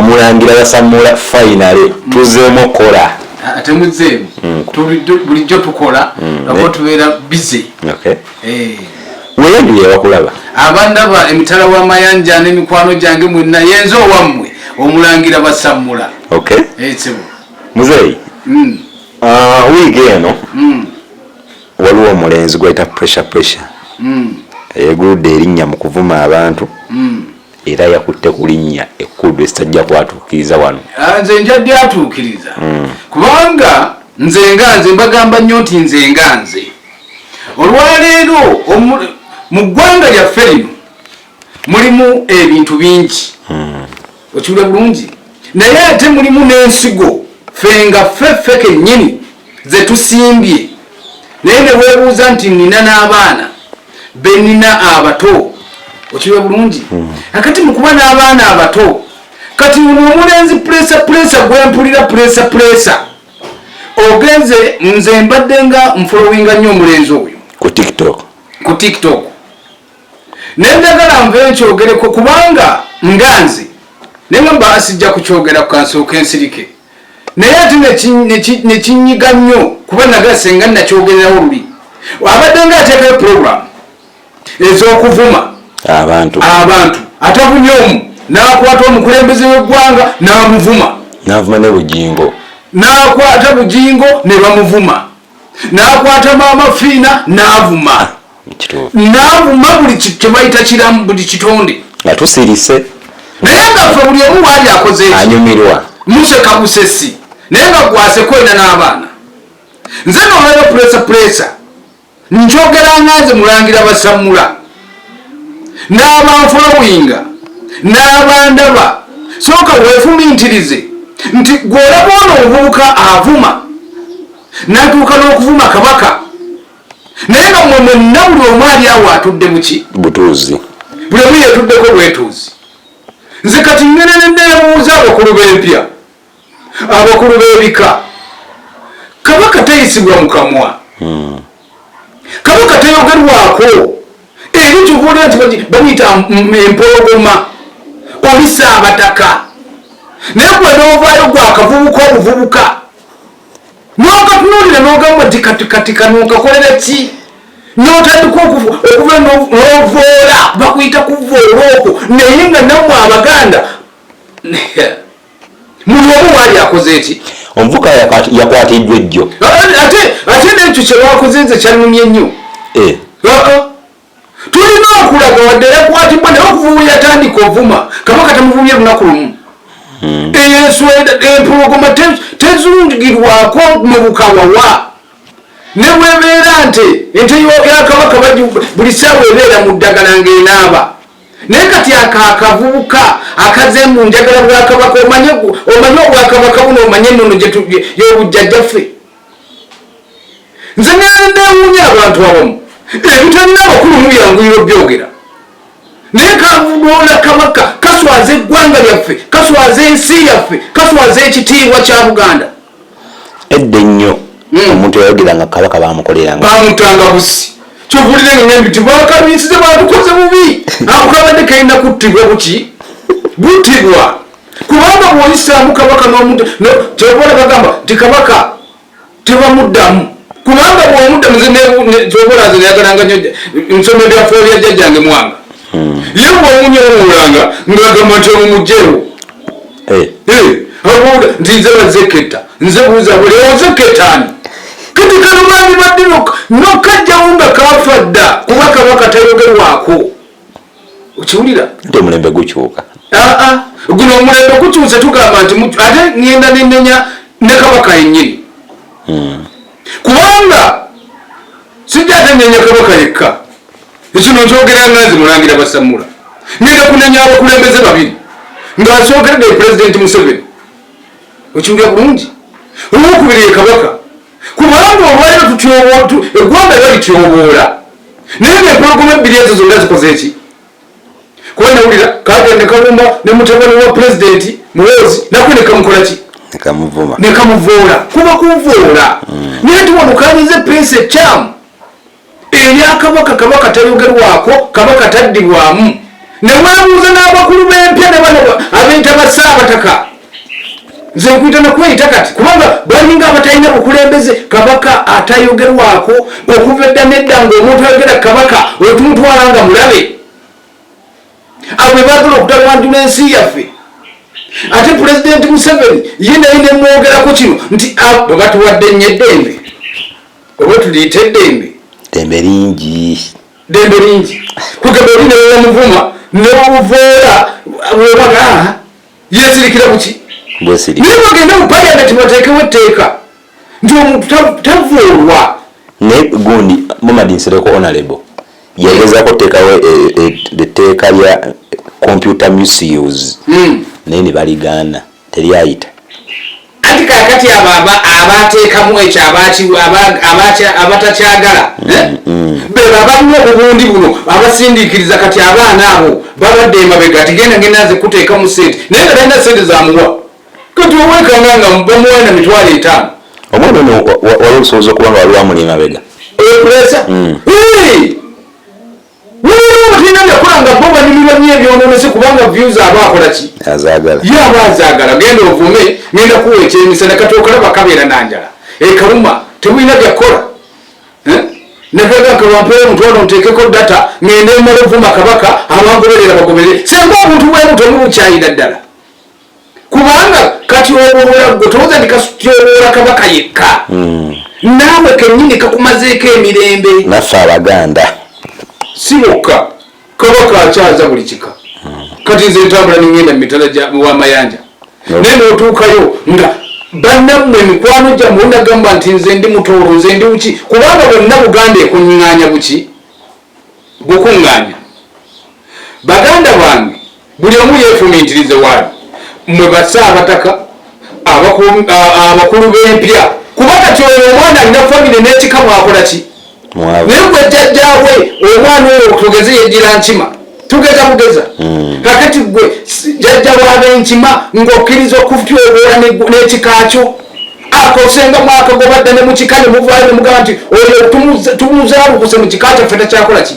Omulangira Bassamula finally tuzeemo kola ate muzeemu bulijjo tukola abo tubeera busy. Okay. Weyandiye wakulaba abandaba emitala w'amayanja n'emikwano gyange mwenna yenzo wammwe Omulangira Bassamula. Okay. Sebo muzeeyi wiigi eno waliwo omulenzi gwayita pressure yeguludde erinnya mu kuvuma abantu era yakutte ku linnya ekkulu esitajja kwatuukiriza wano. Nze njadde atuukiriza kubanga nze nganze mbagamba nnyo nti nze nganze olwaleero mu ggwanga lyaffe lino mulimu ebintu bingi okiwulira bulungi naye ate mulimu n'ensigo fenga ffe kennyini ze tusimbye naye ne weebuuza nti nina n'abaana be nina abato okiwulira bulungi akati mu kuba n'abaana abato kati uno omulenzi presa gwempulira presa ogenze nze mbadde nga nfolowinga nnyo omulenzi oyo ku tiktok nendagala nve nkyogereko kubanga nganze naye mba sijja kukyogera ku kansooka ensirike naye ate nekinyiga nnyo kuba nagala senga nakyogererawo luli abadde nga ateekayo program ez'okuvuma abantu atavumye omu n'akwata omukulembeze w'eggwanga n'amuvuma n'bugingo n'akwata bugingo ne bamuvuma n'akwata maama fiina n'avuma buli kyebayita kiramu buli kitonde nga tusirise naye nga ffe buli omu waali akoze eki anyumirwa museka busesi naye nga gwaseko ina n'abaana nze n'olaba presa nkyogera nganze Mulangira Bassamula n'abanfolowinga n'abandaba sooka weefumintirize nti gw'olaba ono omuvubuka avuma n'atuuka n'okuvuma Kabaka naye nga mmwe mwenna buli omu ali awo atudde muki butuuzi buli omu yeetuddeko bwetuuzi. Nze kati ngene neebuuza abakulu b'empya abakulu b'ebika Kabaka tayisibwa mu kamwa Kabaka tayogerwako eri kyovulira nti bamuyita empologoma oli Ssaabataka naye gwe n'ovaayo gwakavubuka obuvubuka n'okatunuulira n'ogamba nti katika n'okakolera ki n'otandika okuva n'ovoola bakuyita kuvoola okwo naye nga nammwe Abaganda muli omu waali akoze eki omuvuka yakwatiddwa ejjo ate n'ekyo kye bakoze nze kyannumye nnyo tulina okulaga wadde yakwatibwa naye okuvuba yatandika ovuma Kabaka tamuvumye lunaku lumu empologoma tezungirwako mu bukawawa ne bwebeera ente ya Kabaka buli ssaawa ebeera mu ddagala ng'enaaba naye kati akavubuka akazembu njagala bwa Kabaka omanye obwakabaka buno omanye ennono y'obujjajjaffe nze neewuunya abantu abamu ebitalina abakulu muyanguyiro byogera naye kavudola Kabaka kaswaza eggwanga lyaffe kaswaza ensi yaffe kaswaza ekitiibwa kya Buganda edde nnyo omuntu yayogeranga Kabaka bamutanga busi kyovulire ngembi tibakabisize batukoze bubi ako kabadde kalina kuttibwa buki buttibwa kubanga bw'oyisaamu Kabaka n'omuntu kyobola bagamba nti Kabaka tebamuddamu kubanga bw'omuddamu kyobola nze nayagalanga nnyo nsoma ebyaffe bya jjajjange Mwanga ye bw'omunyowulanga ng'agamba nti omumugjewo abuuda nti nze bazeketa nze buuza buli ozeketaani kati kalumanyi badde nokajjawo nga kafa dda kuba Kabaka tayogerwako okiwulira nti omulembe gukyuka guno omulembe gukyuse tugamba nti ate ngenda nenenya ne Kabaka yennyini kubanga sijja ate nenya Kabaka yekka ekino nkyogera nganze Mulangira Bassamula ngenda kunenya abakulembeze babiri ng'asookeredde Pulezidenti Museveni okiwulira bulungi olwokubiri ye Kabaka kubanga olwaliro eggwanga balityoboola naye ng'empologoma ebbiri ezo zonna zikoze eki kuba nawulira kagende kalumba ne mutabani wa Pulezidenti Muhoozi nakwe nekamukola ki nekamuvoola kuba kuvoola naye tuwanukanyize pesa ekyamu erya Kabaka tayogerwako Kabaka taddibwamu ne mwabuuza n'abakulu b'empya ne bano ab'enta Bassabataka nze nkwita nakweyita kati kubanga balinga abatalina bukulembeze. Kabaka atayogerwako okuva edda nedda ng'omuntu ayogera Kabaka oyo tumutwala nga mulabe. Abo be baagala okutawanjula ensi yaffe. Ate Pulezidenti Museveni ye naye ne mwogerako kino nti bwe batuwadde nnyo eddembe oba tuliyita eddembe. Dembe lingi kugamba oli newe wamuvuma newuvoola webaga yesirikira kuki naye bagenda mu Parliament bateekewo etteeka nti omuntu tavuulwa. ne gundi Momadi Nsereko Honorable yagezaako teekawo etteeka lya computer misuse naye ne baligaana teryayita. Anti kakati abateekamu ekyo abatakyagala be babalina obubundi buno abasindiikiriza kati abaana abo babadde emabega ati genda nze kuteekamu sente naye nga talina sente zamuwa kati owekanga nga bamuwa na $5,000. Omwana ono wali olusoboza okuba nga wali wamuli emabega pulesa batina byakola nga bo banyumirwa nnyo ebyononese kubanga views aba akola ki azagala ye aba azagala. Genda ovume ngenda kuwa ekyemisana kati okalaba kabeera nanjala ekaluma tebulina byakola nagaga nkabampeera omutwalo nteekeko data ngende emala ovuma Kabaka abangoberera bagoberere senga omuntu bwemuto mubukyayira ddala kubanga kati ogotowoza ndikasutyowola Kabaka yekka naawe kennyini kakumazeeko emirembe naffe Abaganda si bokka. Kabaka akyaza buli kika kati nze ntambula ningenda mu mitala w'amayanja naye n'otuukayo nga bannammwe mikwano gyammwe nagamba nti nze ndi mutoolo nze ndi buki kubanga bonna Buganda ekuŋŋaanya buki bukuŋŋaanya. Baganda bange buli omu yeefumiitirize waali mmwe Bassabataka abakulu b'empya kuba kati oyo omwana alina famire n'ekika mwakola ki naye gwe jjajjaawe omwana oyo tugeze yejjira nkima tugeza bugeza kakati gwe jjajja w'ab'enkima ng'okkiriza okutyoboola n'ekikakyo akosenga mwaka gobadde ne mu kika ne muvaayo ne mugamba nti oyo tumuzaalukuse mu kika kyaffe takyakola ki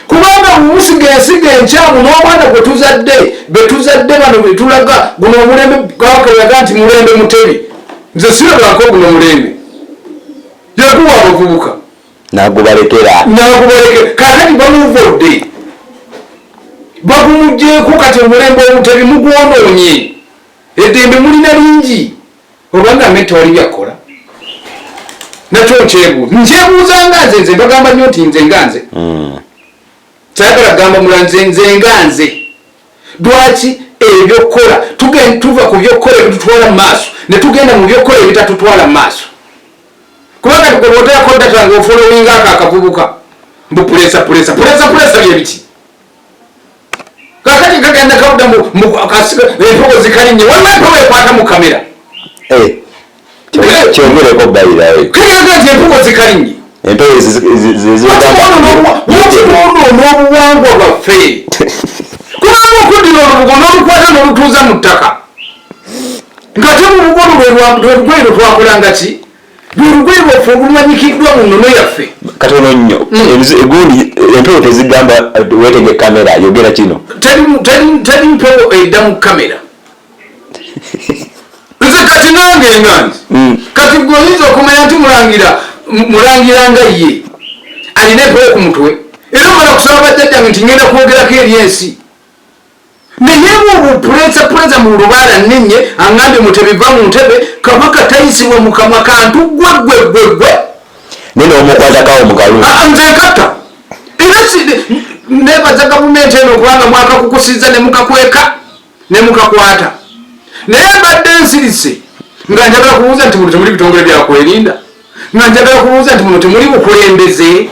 kubanga musiga ensiga enkyamu n'omwana gwe tuzadde bano be tulaga guno omulembe Kabaka yaga nti mulembe mutebi nze sirabako guno mulembe yaguwa abavubuka nagubalekera kakati bamuvodde bagumugjeeko kati omulembe omutebi mugwonoonye eddembe mulina lingi obanga mete wali byakola nakyo nkyebuuza nga nze bagamba nnyo nti nze nga nze sayagala gamba mula nze nga nze lwaki ebyokukola tuva ku byokukola ebitutwala mu maaso ne tugenda mu byokukola ebitatutwala mu maaso kubanga tukobooteyako data nga ofolowinga ako akavubuka mbu pulesa byebiki kakati kagenda kawuda empogo zikalinnye waliwo empogo ekwata mu kamera kyongereko bayirawe kayaga nti empogo zikalinnye n'obuwangwa bwaffe kubanga okuddira olubugo n'olukwata n'olutuuza mu ttaka nga temubugolo lwelugoye lwetwakolanga ki lwelugoye lwaffe olumanyikiddwa mu nnono yaffe katono nnyo gundi empewo tezigamba wetege kamera yogera kino teri mpewo edda mu kamera nze kati nange enganzi kati gwe oyinza okumanya nti mulangira nga ye alina empewo ku mutwe era omala kusaba bajjajjange nti ngenda kwogerako eri ensi naye puleza mu lubaala nnennye aŋŋambye mutebiva mu ntebe Kabaka tayisibwa mu kamwa kantu gwe nene omukwatakawo mukalulu nze nkatta era nebaza gavumenti eno okubanga mwakakukusiza ne mukakweka ne mukakwata naye mbadde nsirise nga njagala kubuuza nti muno temuli bitongole byakwerinda nga njagala kubuuza nti muno temuli bukulembeze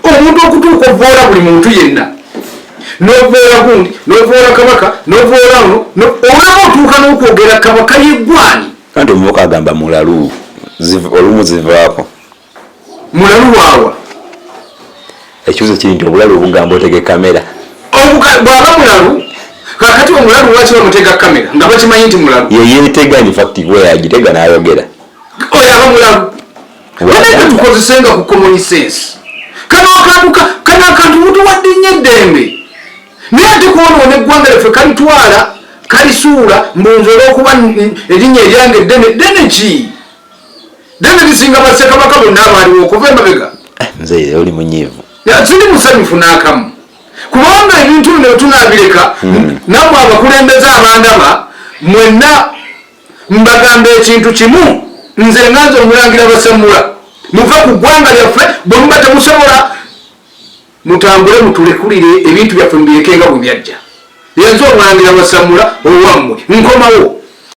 omuntu okutuuka ovoola buli muntu yenna n'ovoola gundi n'ovoola Kabaka n'ovoola ono olaba otuuka n'okwogera Kabaka yeggwani kandi omuvuka agamba mulalu olumu zivaako mulalu waawa ekibuzo kiri nti obulalu obugamba otege kamera bwaba mulalu kakati omulalu lwaki bamutega kamera nga bakimanyi nti mulalu yeyeetega infacti gwe yagitega n'ayogera oyo aba mulalu naye tukozesenga ku common sense kano akantu mutuwadde nnyo eddembe naye ate kwonoona eggwanga lyaffe kalitwala kalisuula mbunzi olwokuba erinnya eryange ddene ki ddene lisinga bassekabaka bonna abaaliwo okuva emabega. Nze oli munyiivu. Siri musanyufu n'akamu kubanga ebintu bino tunabireka nammwe abakulembeze abandaba mwenna mbagamba ekintu kimu. Nze nganze Omulangira Bassamula muve ku ggwanga lyaffe bwe muba temusobola mutambule mutulekulire ebintu byaffe mubireke nga bwe byajja. Yenze Omulangira Bassamula owammwe nkomawo.